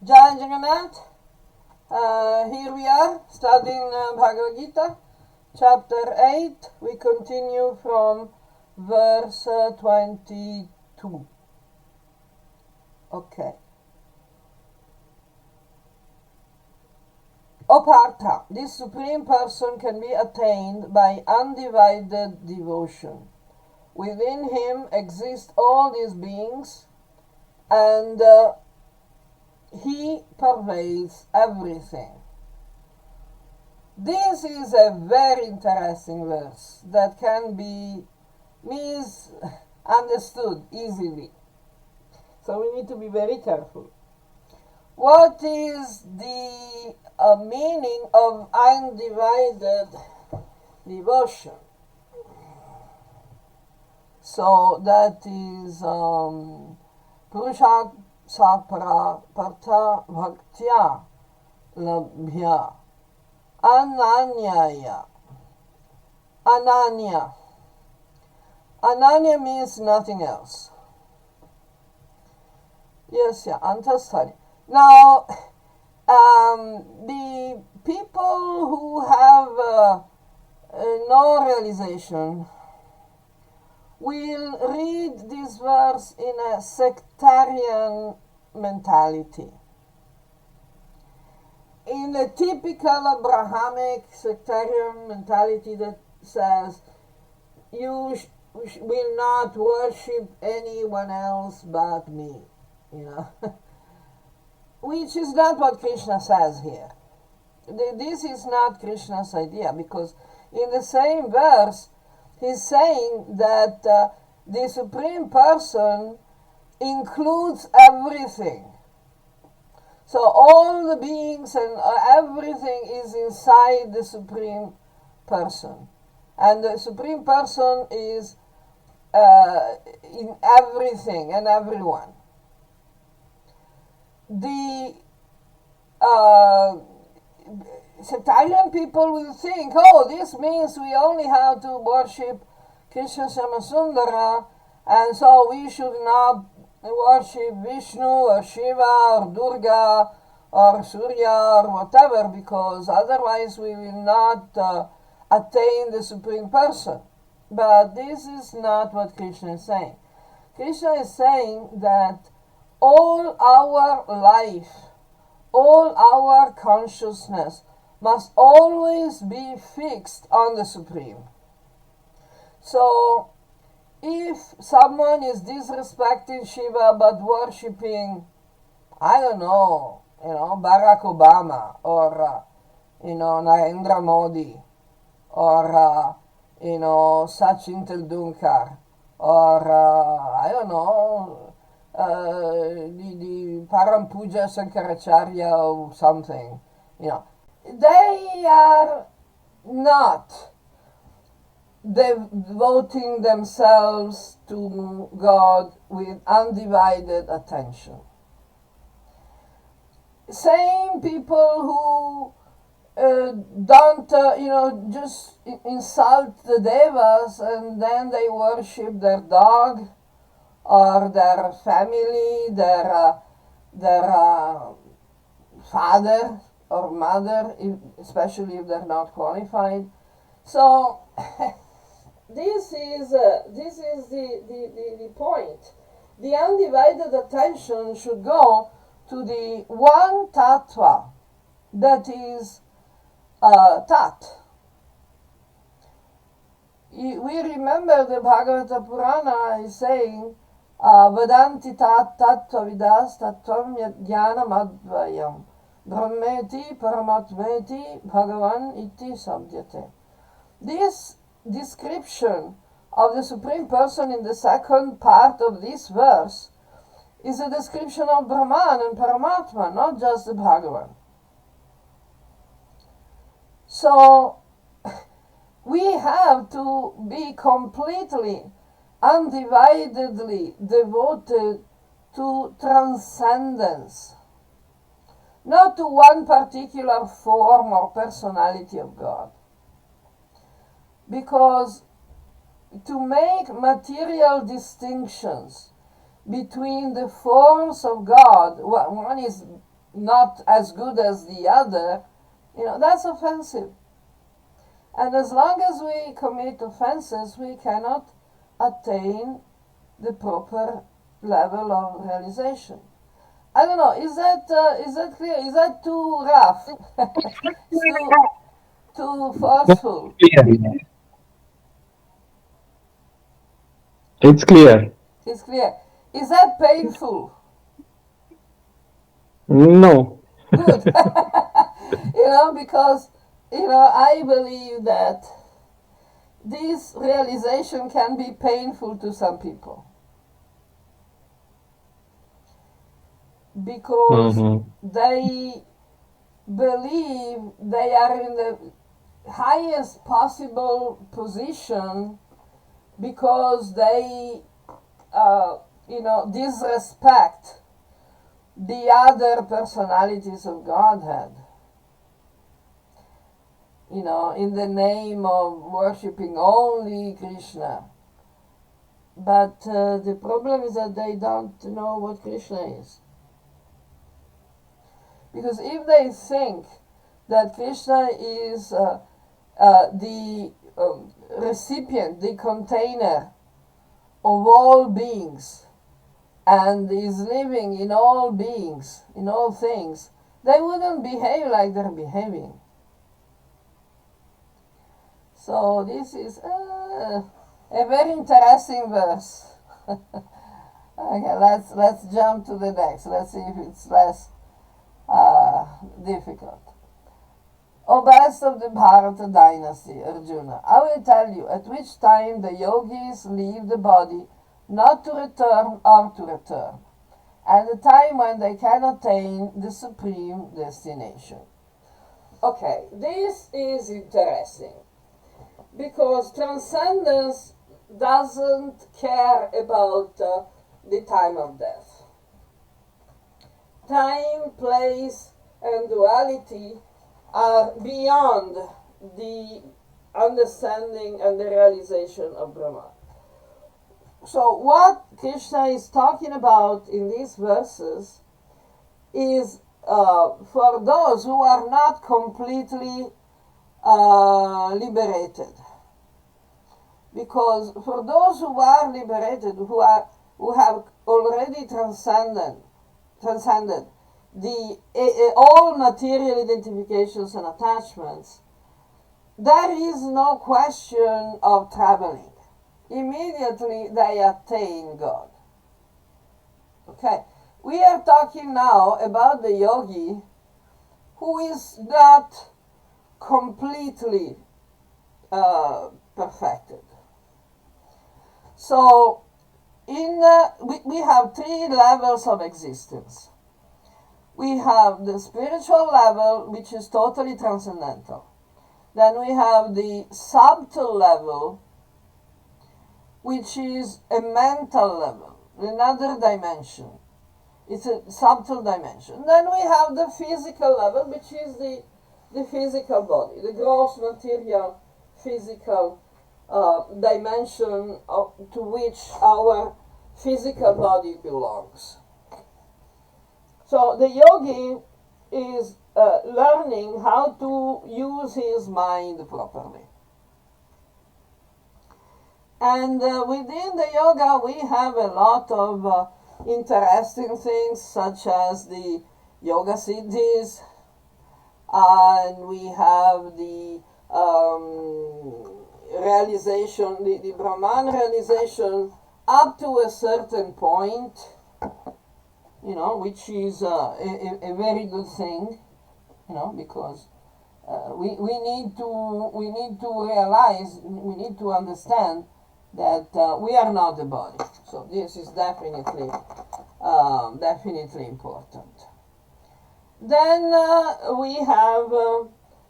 Jai Jagannath. Here we are studying Bhagavad Gita, chapter 8. We continue from verse 22. Okay. O Partha, this Supreme Person can be attained by undivided devotion. Within him exist all these beings, and he pervades everything. This is a very interesting verse that can be misunderstood easily. So we need to be very careful. What is the meaning of undivided devotion? So that is Purusha Sapara Partha Bhaktya Labhya Ananyaya. Ananya. Ananya means nothing else. Yes, Antastari. Now, the people who have no realization will read this verse in a sectarian mentality. In a typical Abrahamic sectarian mentality that says, you will not worship anyone else but me, which is not what Krishna says here. This is not Krishna's idea, because in the same verse, he's saying that the Supreme Person includes everything. So all the beings and everything is inside the Supreme Person. And the Supreme Person is in everything and everyone. The sectarian people will think, this means we only have to worship Krishna Shamasundara, and so we should not worship Vishnu or Shiva or Durga or Surya or whatever, because otherwise we will not attain the Supreme Person. But this is not what Krishna is saying. Krishna is saying that all our life, all our consciousness must always be fixed on the Supreme. So, if someone is disrespecting Shiva but worshipping, Barack Obama or, Narendra Modi or, Sachin Tendulkar or, the Param Puja Sankaracharya or something, they are not devoting themselves to God with undivided attention. Same people who don't, just insult the devas and then they worship their dog or their family, their father or mother, especially if they're not qualified. So this is the point. The undivided attention should go to the one tattva, that is tat. We remember the Bhagavad Purana is saying, Vedanti tat tattva vidas tattvam jnanam advayam brahmeti paramatmeti bhagavan iti sabdyate. This description of the Supreme Person in the second part of this verse is a description of Brahman and Paramatma, not just the Bhagavan. So, we have to be completely, undividedly devoted to transcendence, not to one particular form or personality of God. Because to make material distinctions between the forms of God, one is not as good as the other, that's offensive. And as long as we commit offenses, we cannot attain the proper level of realization. I don't know. Is that clear? Is that too rough? It's too forceful. Clear. It's clear. It's clear. Is that painful? No. Good. Because I believe that this realization can be painful to some people because Mm-hmm. they believe they are in the highest possible position because they, disrespect the other personalities of Godhead, in the name of worshipping only Krishna. But the problem is that they don't know what Krishna is. Because if they think that Krishna is the recipient, the container of all beings, and is living in all beings, in all things, they wouldn't behave like they're behaving. So this is a very interesting verse. Okay, let's jump to the next. Let's see if it's less difficult. O best of the Bharata dynasty, Arjuna, I will tell you at which time the yogis leave the body, not to return or to return, and the time when they can attain the supreme destination. Okay, this is interesting because transcendence doesn't care about the time of death. Time, place, and duality are beyond the understanding and the realization of Brahman. So, what Krishna is talking about in these verses is for those who are not completely liberated. Because for those who are liberated, who have already transcended the all material identifications and attachments, there is no question of traveling. Immediately they attain God. Okay, we are talking now about the yogi who is not completely perfected. So, we have three levels of existence. We have the spiritual level, which is totally transcendental. Then we have the subtle level, which is a mental level, another dimension. It's a subtle dimension. Then we have the physical level, which is the physical body, the gross material physical dimension to which our physical body belongs. So the yogi is learning how to use his mind properly. And within the yoga, we have a lot of interesting things, such as the yoga siddhis, and we have the realization, the Brahman realization up to a certain point, which is a very good thing, because we need to realize, we need to understand that we are not the body. So this is definitely important. Then we have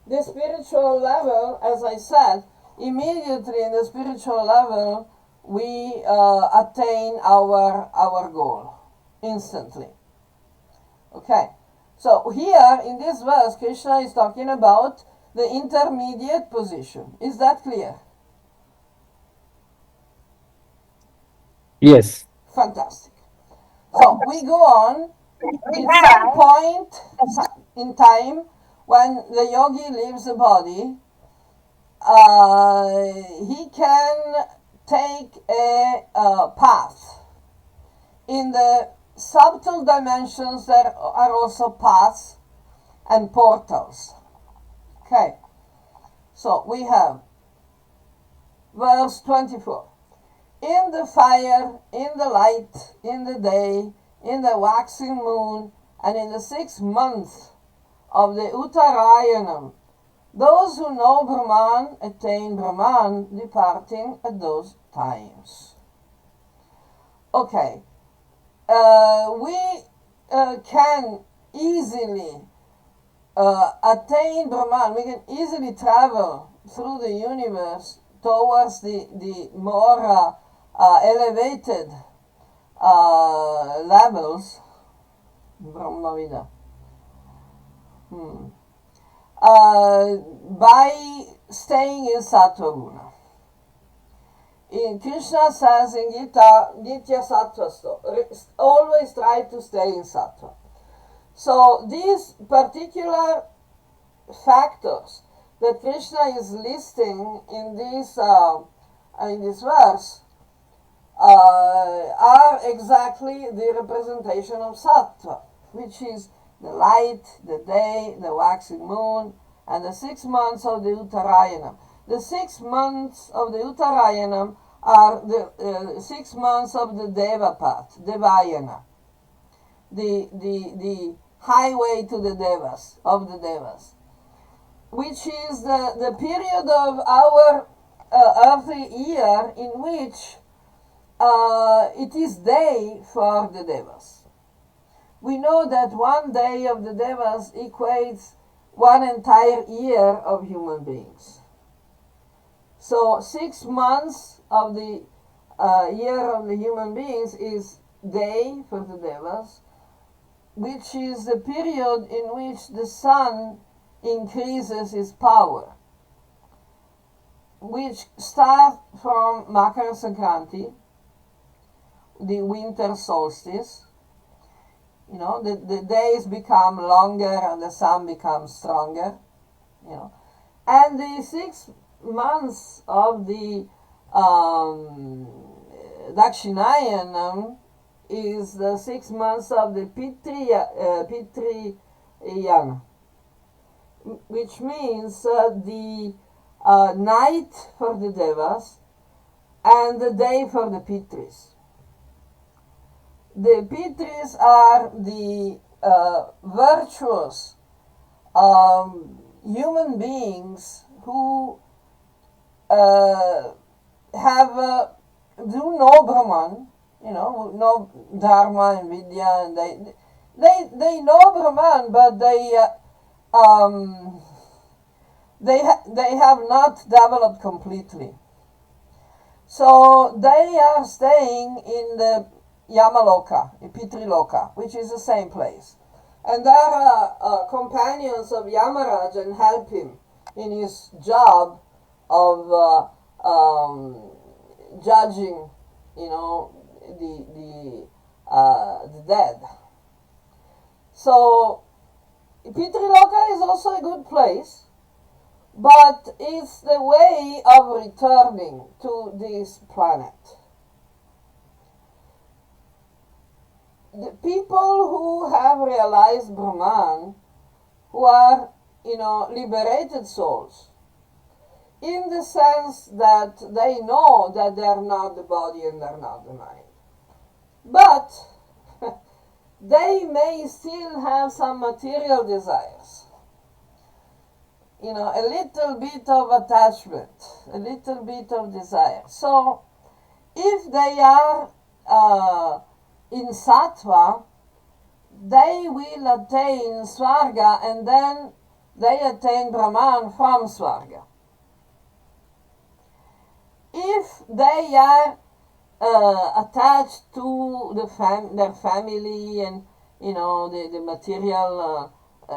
the spiritual level. As I said, immediately in the spiritual level, we attain our goal instantly. Okay, so here in this verse, Krishna is talking about the intermediate position. Is that clear? Yes. Fantastic. So we go on At some point in time, when the yogi leaves the body, he can take a path. In the subtle dimensions, there are also paths and portals. Okay, so we have verse 24. In the fire, in the light, in the day, in the waxing moon, and in the 6th month of the Uttarayanam, those who know Brahman attain Brahman, departing at those times. Okay, we can easily attain Brahman. We can easily travel through the universe towards the more elevated levels, Brahmavida, by staying in Sattva Guna. Krishna says in Gita, Nitya Sattva, always try to stay in Sattva. So these particular factors that Krishna is listing in this verse are exactly the representation of Sattva, which is the light, the day, the waxing moon, and the 6 months of the Uttarayanam. The 6 months of the Uttarayanam are the 6 months of the Deva path, Devayana, the highway to the Devas, of the Devas, which is the period of our earthly year in which it is day for the Devas. We know that one day of the Devas equates one entire year of human beings. So 6 months of the year of the human beings is day for the Devas, which is the period in which the sun increases its power, which starts from Makara Sankranti, the winter solstice. You know, the days become longer and the sun becomes stronger, you know. And the 6 months of the Dakshinayanam is the 6 months of the Pitriyana, which means the night for the Devas and the day for the Pitris. The Pitris are the virtuous human beings who do know Brahman, you know, know Dharma and Vidya, and they know Brahman, but they have not developed completely. So they are staying in the Yamaloka, Pitriloka, which is the same place. And there are companions of Yamaraj and help him in his job of judging, you know, the dead. So Pitriloka is also a good place, but it's the way of returning to this planet. The people who have realized Brahman, who are, you know, liberated souls, in the sense that they know that they are not the body and they are not the mind. But they may still have some material desires. You know, a little bit of attachment, a little bit of desire. So, if they are in Sattva, they will attain Svarga and then they attain Brahman from Svarga. If they are attached to their family and, you know, the material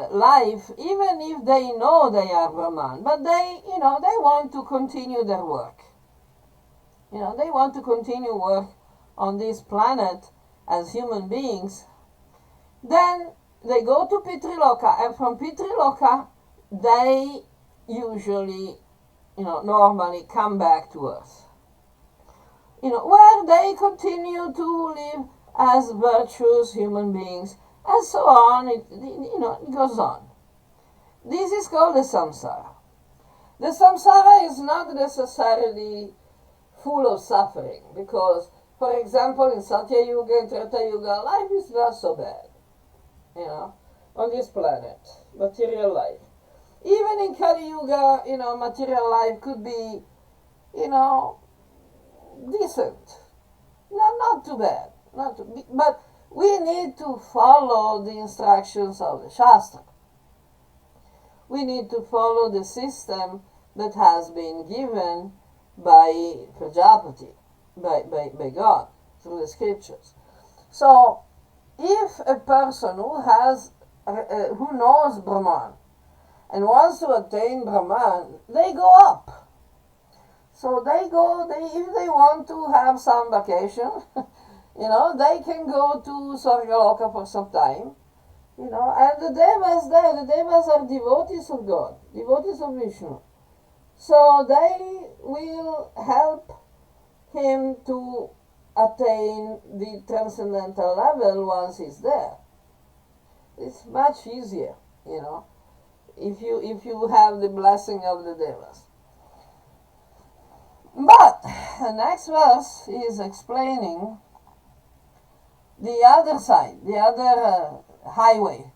life, even if they know they are Brahman, but they, you know, they want to continue their work. You know, they want to continue work on this planet as human beings. Then they go to Pitriloka, and from Pitriloka, they usually, normally come back to Earth. Where they continue to live as virtuous human beings, and so on. It goes on. This is called the samsara. The samsara is not necessarily full of suffering, because, for example, in Satya Yuga and Treta Yuga, life is not so bad, on this planet, material life. Even in Kali Yuga, material life could be, decent. Not too bad. But we need to follow the instructions of the Shastra. We need to follow the system that has been given by Prajapati, by God, through the scriptures. So, if a person who knows Brahman and wants to attain Brahman, they go up. So if they want to have some vacation, they can go to Sargaloka for some time, and the devas are devotees of God, devotees of Vishnu. So they will help him to attain the transcendental level once he's there. It's much easier, if you have the blessing of the devas. But the next verse is explaining the other side, the other highway.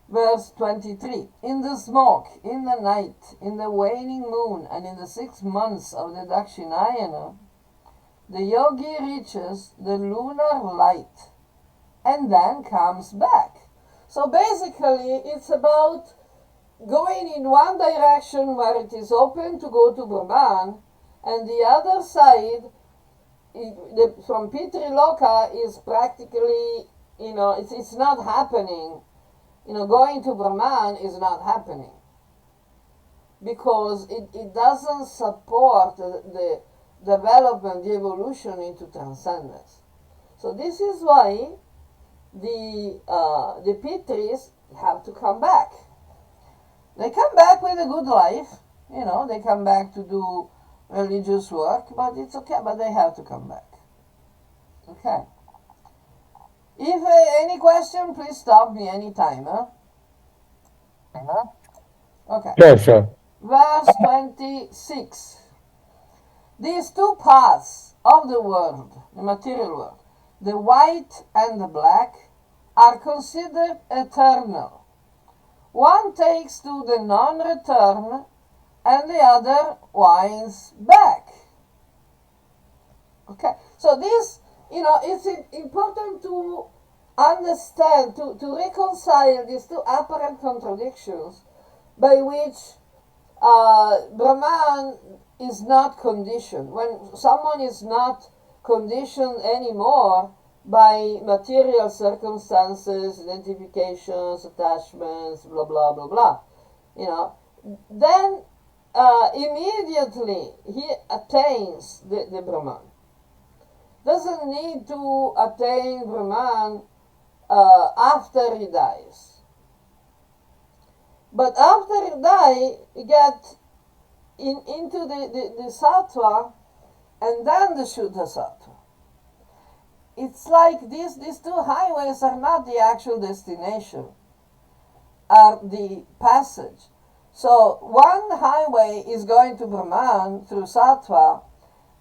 Verse 23. In the smoke, in the night, in the waning moon, and in the 6 months of the Dakshinayana, the yogi reaches the lunar light and then comes back. So basically, it's about going in one direction where it is open to go to Brahman, and the other side, from Pitriloka, is practically, it's not happening. Going to Brahman is not happening, because it doesn't support the development, the evolution into transcendence. So this is why the Pitris have to come back. They come back with a good life, they come back to do religious work, but it's okay, but they have to come back. Okay. If any question, please stop me anytime, huh? Okay. Sure. Verse 26. These two paths of the world, the material world, the white and the black, are considered eternal. One takes to the non-return, and the other winds back. Okay, so this, it's important to understand, to reconcile these two apparent contradictions by which Brahman is not conditioned. When someone is not conditioned anymore by material circumstances, identifications, attachments, blah, blah, blah, blah, then immediately he attains the Brahman. Doesn't need to attain Brahman after he dies. But after he dies, you get into the sattva, and then the Shuddha sattva. It's like these two highways are not the actual destination, are the passage. So one highway is going to Brahman through sattva,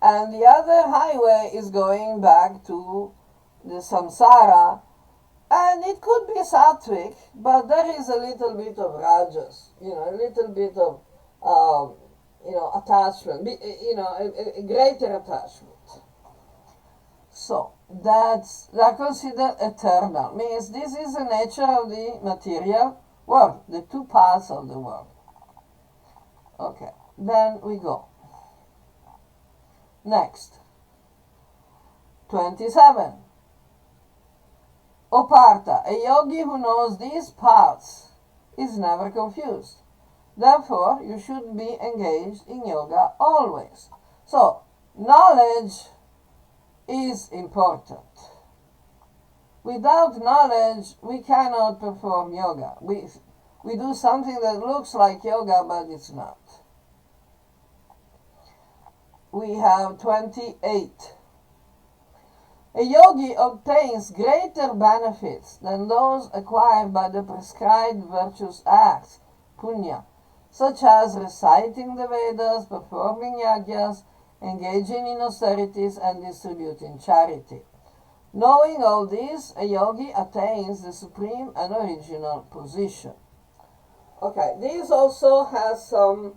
and the other highway is going back to the samsara, and it could be sattvic, but there is a little bit of rajas, a little bit of attachment, a greater attachment. So they're considered eternal. Means this is the nature of the material world, the two paths of the world. Okay, then we go. Next. 27. O Partha, a yogi who knows these paths is never confused. Therefore, you should be engaged in yoga always. So, knowledge is important. Without knowledge, we cannot perform yoga. We do something that looks like yoga, but it's not. We have 28. A yogi obtains greater benefits than those acquired by the prescribed virtuous acts, punya, such as reciting the Vedas, performing yajnas, engaging in austerities, and distributing charity. Knowing all this, a yogi attains the supreme and original position. Okay, this also has some,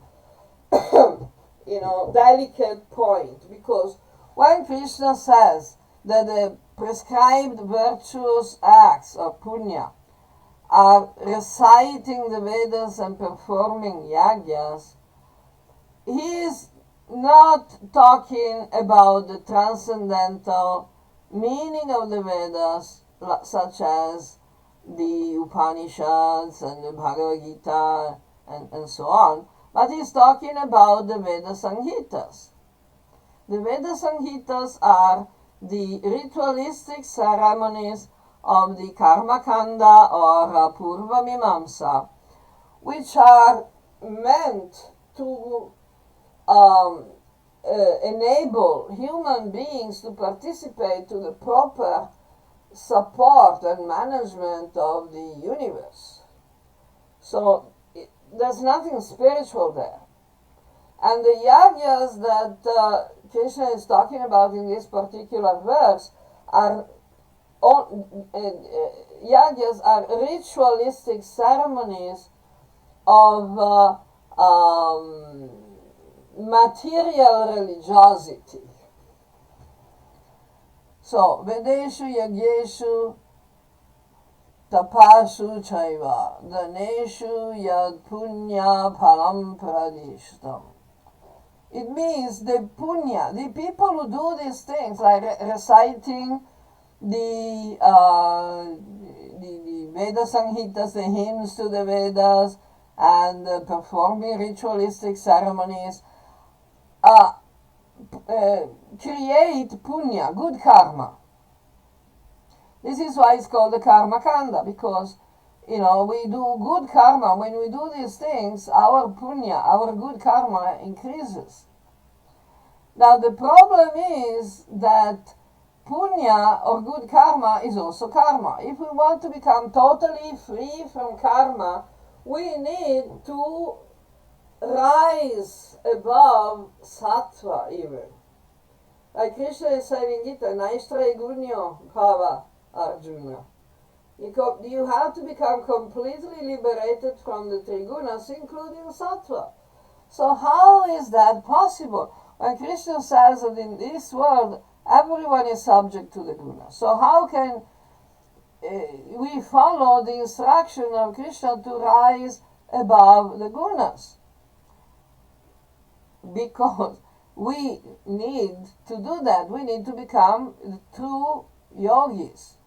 delicate point, because when Krishna says that the prescribed virtuous acts or punya are reciting the Vedas and performing yajnas, he is not talking about the transcendental meaning of the Vedas, such as the Upanishads and the Bhagavad Gita and so on, but he's talking about the Veda Sanhitas. The Veda Sanhitas are the ritualistic ceremonies of the Karma Kanda or Purva Mimamsa, which are meant to enable human beings to participate to the proper support and management of the universe. So there's nothing spiritual there. And the yajnas that Krishna is talking about in this particular verse are yajnas are ritualistic ceremonies of material religiosity. So, Vedeshu Yagyeshu Tapashu Chaiva Daneshu Yad Punya Param Pradishtam. It means the punya, the people who do these things, like reciting the Veda Sanhitas, the hymns to the Vedas, and performing ritualistic ceremonies, create punya, good karma. This is why it's called the karma kanda, because we do good karma. When we do these things, our punya, our good karma increases. Now the problem is that punya or good karma is also karma. If we want to become totally free from karma, we need to rise above sattva even. Like Krishna is saying in Gita, Naishtra gunyo bhava Arjuna. You have to become completely liberated from the trigunas, including sattva. So how is that possible? When Krishna says that in this world, everyone is subject to the gunas. So how can we follow the instruction of Krishna to rise above the gunas? Because we need to do that. We need to become true yogis.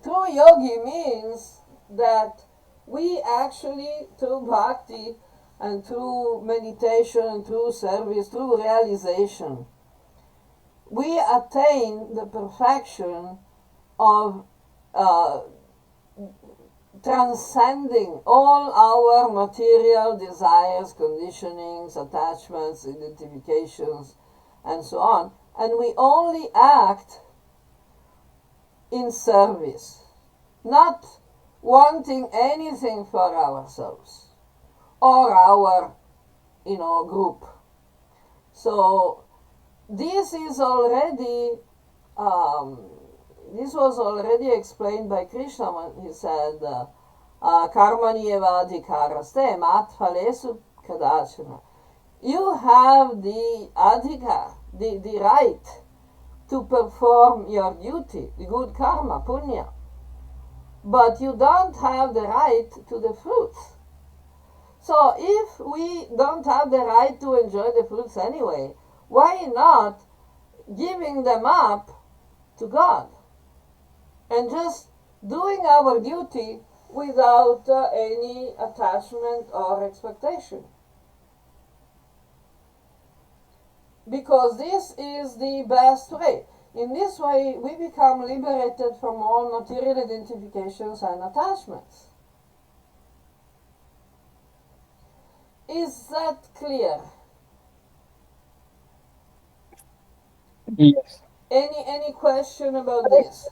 True yogi means that we actually, through bhakti and through meditation and through service, through realization, we attain the perfection of transcending all our material desires, conditionings, attachments, identifications, and so on. And we only act in service, not wanting anything for ourselves or our, group. So this is already, this was already explained by Krishna when he said, Karmani evadhikaraste mat phalesu kadachana. You have the adhikar, the right to perform your duty, the good karma, punya. But you don't have the right to the fruits. So if we don't have the right to enjoy the fruits anyway, why not giving them up to God and just doing our duty without any attachment or expectation? Because this is the best way. In this way, we become liberated from all material identifications and attachments. Is that clear? Yes. Any question about this?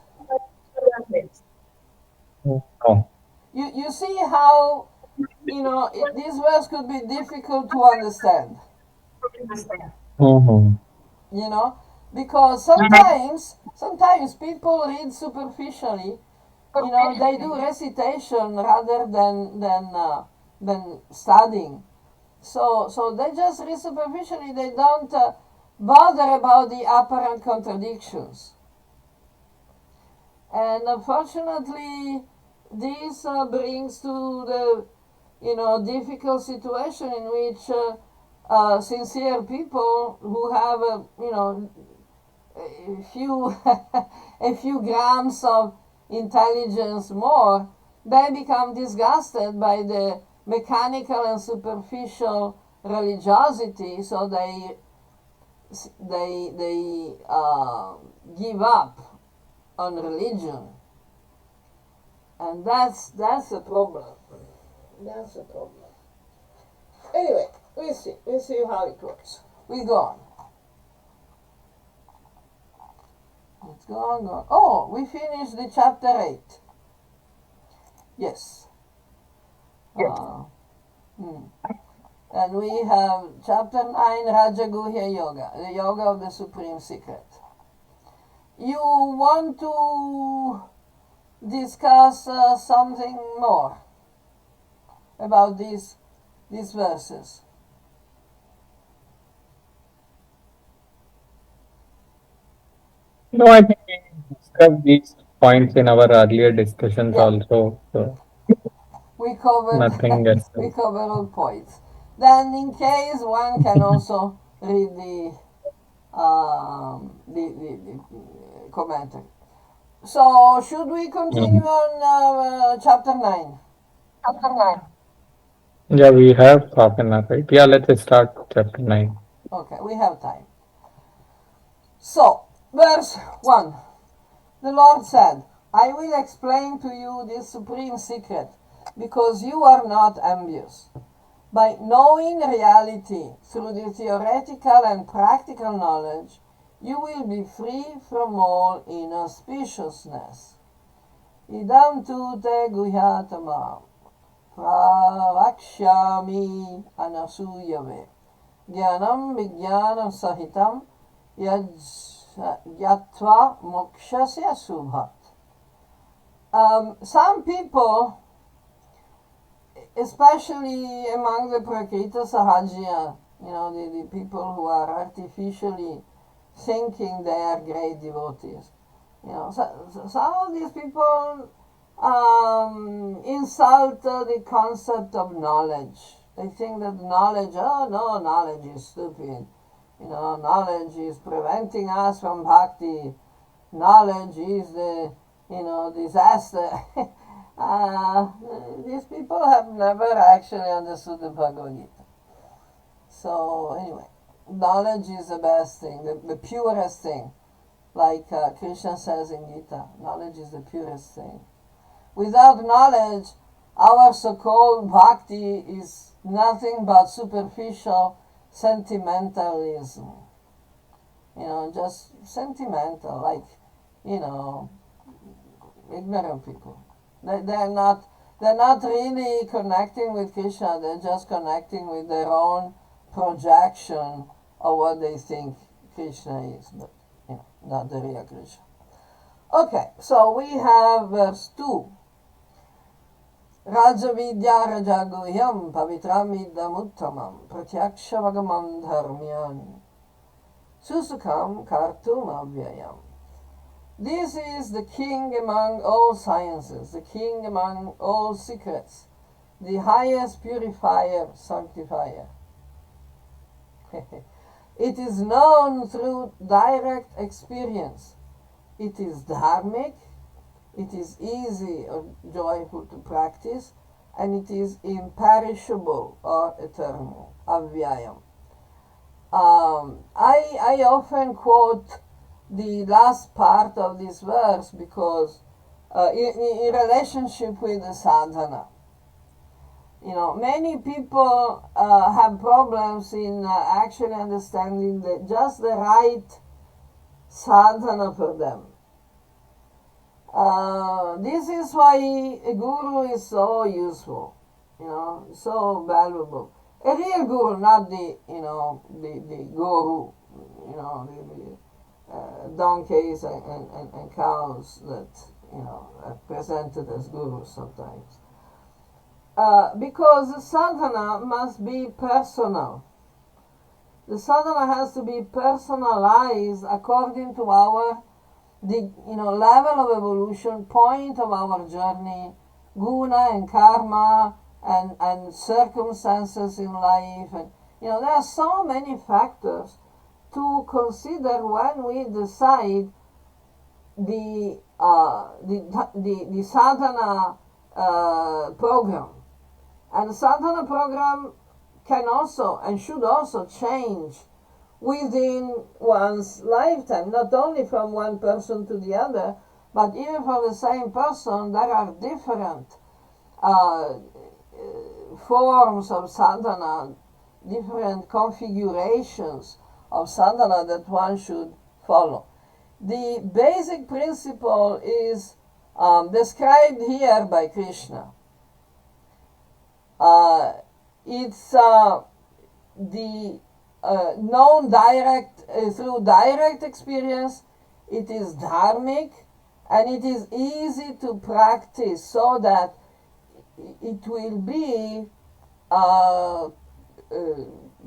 No. You see how, this verse could be difficult to understand, Mm-hmm. because sometimes people read superficially, they do recitation rather than studying. So they just read superficially. They don't bother about the apparent contradictions. And unfortunately, this brings to the difficult situation in which sincere people who have a few a few grams of intelligence more, they become disgusted by the mechanical and superficial religiosity, so they give up on religion, and that's a problem. That's a problem. Anyway, we'll see how it works. We go on. Let's go on. Oh, we finished the chapter 8. Yes. And we have chapter 9, Rajaguhya Yoga, the yoga of the supreme secret. You want to discuss something more about these verses? No, I think we discussed these points in our earlier discussions Yeah, also. So we covered nothing else. we covered all points. Then, in case, one can also read the commentary. So, should we continue Mhm. on chapter 9? Yeah, we have half an hour, right? Yeah, let's start chapter 9. Okay, we have time. So, verse 1. The Lord said, I will explain to you this supreme secret, because you are not envious. By knowing reality through the theoretical and practical knowledge, you will be free from all inauspiciousness. Idam tu te guhyatamam pravakshami anasuyave jnanam vijnanam sahitam yatva mokshasya subhat. Some people, especially among the Prakrita Sahajya, the people who are artificially thinking they are great devotees. Some of these people insult the concept of knowledge. They think that knowledge, oh no, knowledge is stupid. Knowledge is preventing us from bhakti. Knowledge is the, disaster. These people have never actually understood the Bhagavad Gita. So anyway, knowledge is the best thing, the purest thing. Like Krishna says in Gita, knowledge is the purest thing. Without knowledge, our so-called bhakti is nothing but superficial sentimentalism. Just sentimental, like, ignorant people. They're not really connecting with Krishna. They're just connecting with their own projection of what they think Krishna is, but not the real Krishna. Okay, so we have verse 2. Raja Vidya Rajaguhyam Pavitram Idamuttamam Pratyaksha Dharmyan Susukam Kartum Avyayam. This is the king among all sciences, the king among all secrets, the highest purifier, sanctifier. It is known through direct experience. It is dharmic, it is easy or joyful to practice, and it is imperishable or eternal, avyayam. I often quote the last part of this verse because in relationship with the sadhana. Many people have problems in actually understanding just the right sadhana for them. This is why a guru is so useful, so valuable. A real guru, not the guru, the donkeys and cows that, are presented as gurus sometimes. Because the sadhana must be personal. The sadhana has to be personalized according to our level of evolution, point of our journey, guna and karma and circumstances in life, and there are so many factors to consider when we decide the sadhana program. And the sadhana program can also and should also change within one's lifetime, not only from one person to the other, but even for the same person, there are different forms of sadhana, different configurations of sadhana that one should follow. The basic principle is described here by Krishna. It's the known through direct experience. It is dharmic, and it is easy to practice so that it will be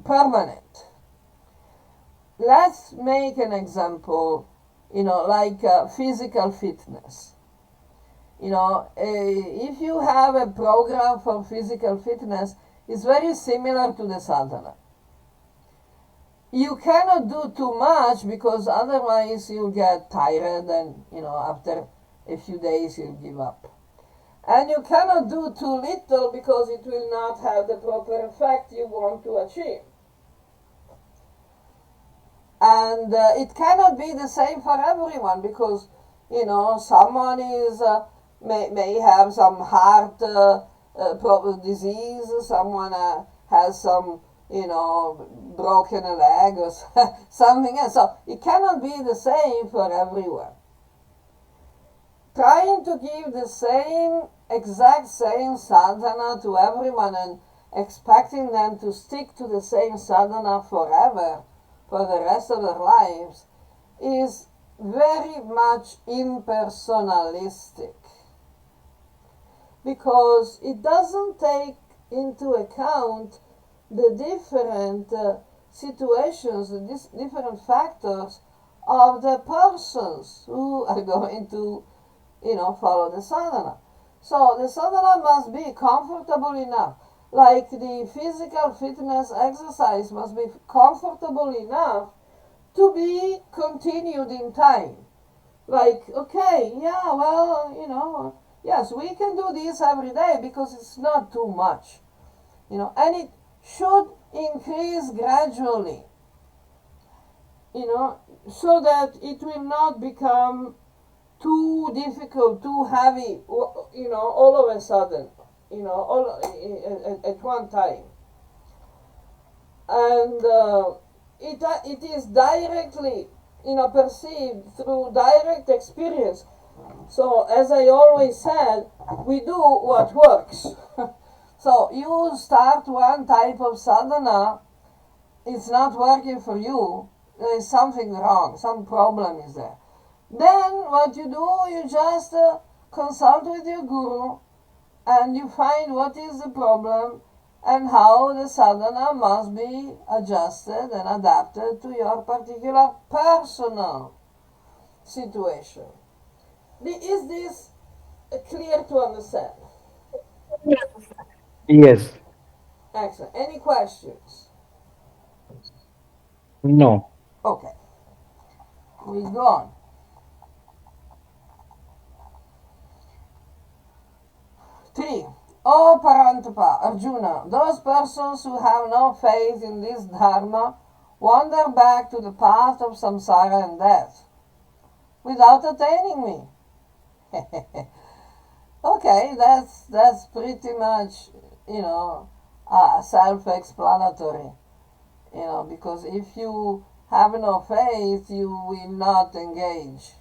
permanent. Let's make an example, like physical fitness. If you have a program for physical fitness, it's very similar to the sadhana. You cannot do too much because otherwise you'll get tired and, after a few days you'll give up. And you cannot do too little because it will not have the proper effect you want to achieve. And it cannot be the same for everyone because, someone is may have some heart disease, someone has some, broken leg or something else. So it cannot be the same for everyone. Trying to give the exact same sadhana to everyone and expecting them to stick to the same sadhana forever, for the rest of their lives, is very much impersonalistic. Because it doesn't take into account the different situations, the different factors of the persons who are going to, follow the sadhana. So the sadhana must be comfortable enough. Like the physical fitness exercise must be comfortable enough to be continued in time. Like, okay, yeah, well, yes, we can do this every day because it's not too much. And it should increase gradually, so that it will not become too difficult, too heavy, all of a sudden, all at one time. And it is directly, perceived through direct experience. So, as I always said, we do what works. So, you start one type of sadhana, it's not working for you, there is something wrong, some problem is there. Then, what you do, you just consult with your guru, and you find what is the problem and how the sadhana must be adjusted and adapted to your particular personal situation. Is this clear to understand? Yes. Excellent. Any questions? No. Okay. We go on. 3. O Parantapa, Arjuna, those persons who have no faith in this dharma wander back to the path of samsara and death. without attaining me. Okay, that's pretty much, you know, self-explanatory. Because if you have no faith, you will not engage.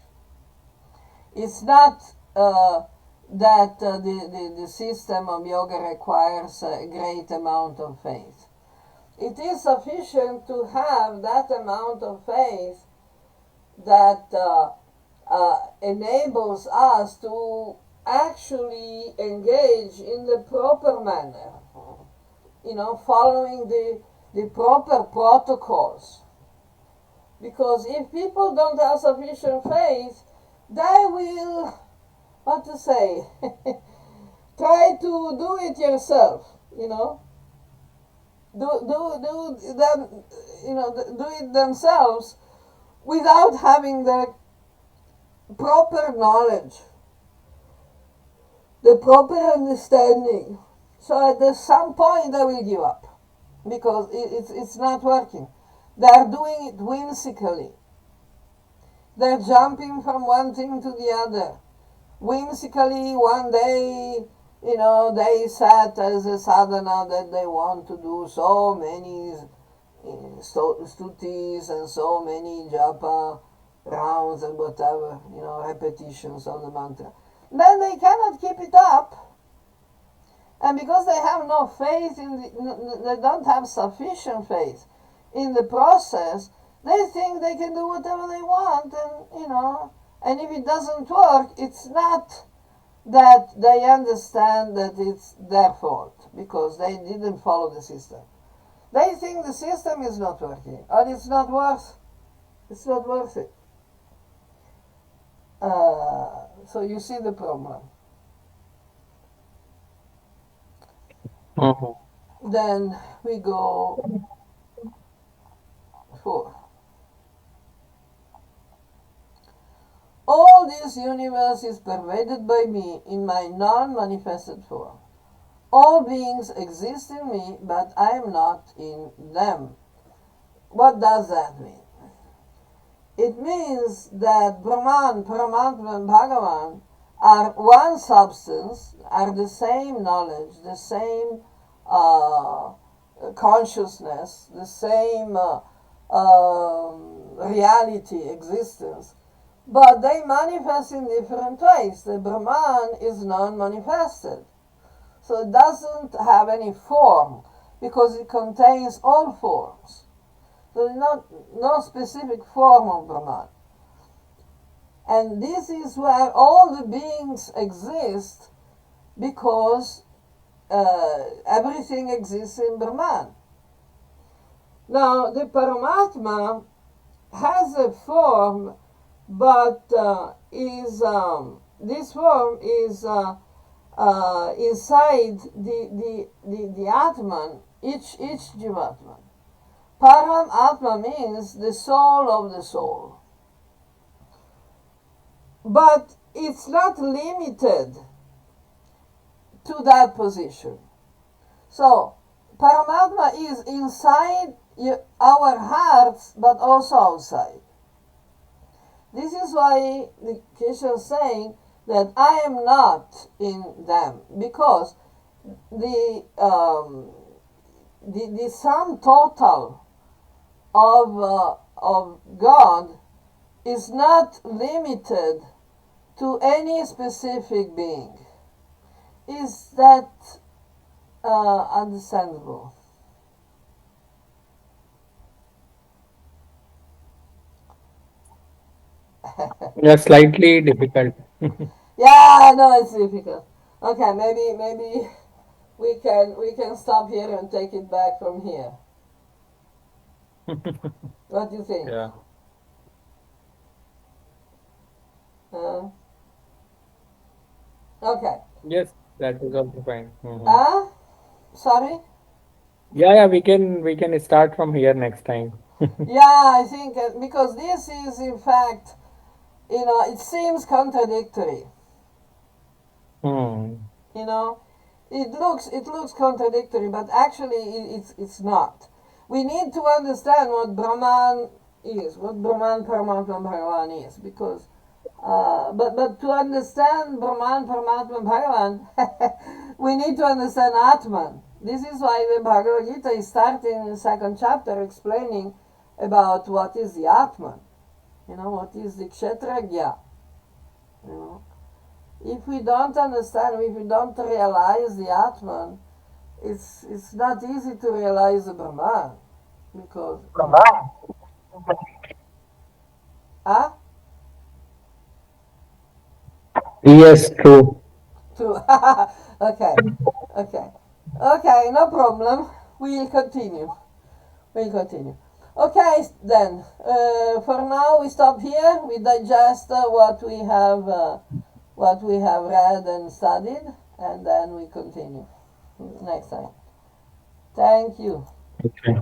It's not that the system of yoga requires a great amount of faith. It is sufficient to have that amount of faith that enables us to actually engage in the proper manner, following the proper protocols. Because if people don't have sufficient faith, they will, what to say, try to do it yourself, do it themselves without having the proper knowledge, the proper understanding. So at some point they will give up because it's not working. They're doing it whimsically. They're jumping from one thing to the other. Whimsically, one day, they set as a sadhana that they want to do so many stutis and so many japa rounds and whatever, repetitions of the mantra. Then they cannot keep it up. And because they have no faith they don't have sufficient faith in the process, they think they can do whatever they want, and if it doesn't work, it's not that they understand that it's their fault because they didn't follow the system. They think the system is not working, or it's not worth it. So you see the problem. Then we go 4. All this universe is pervaded by me in my non-manifested form. All beings exist in me, but I am not in them. What does that mean? It means that Brahman, Paramatma, and Bhagavan are one substance, are the same knowledge, the same consciousness, the same reality, existence, but they manifest in different ways. The Brahman is non-manifested, so it doesn't have any form because it contains all forms. So there's no specific form of Brahman. And this is where all the beings exist because everything exists in Brahman. Now, the Paramatma has a form, but this form is inside the Atman, each Jivatman. Param Atma means the soul of the soul. But it's not limited to that position. So, Paramatma is inside our hearts, but also outside. This is why the Krishna is saying that I am not in them, because the sum total of God is not limited to any specific being. Is that understandable? Yeah, slightly difficult. Yeah, I know it's difficult. Okay, maybe we can stop here and take it back from here. What do you think? Yeah. Okay. Yes, that is also fine. Sorry? Yeah, we can start from here next time. Yeah, I think because this is in fact, it seems contradictory. Hmm. You know, it looks contradictory, but actually it's not. We need to understand what Brahman is, what Brahman, Paramatma, Bhagavan is, because But to understand Brahman, Paramatman, Bhagavan, we need to understand Atman. This is why the Bhagavad Gita is starting in the second chapter explaining about what is the Atman. What is the Kshetragya. If we don't understand, if we don't realize the Atman, it's not easy to realize the Brahman. Because... Huh? Yes, true. True. Okay. Okay, no problem. We'll continue. Okay, then. For now, we stop here. We digest what we have read and studied, and then we continue next time. Thank you. Okay.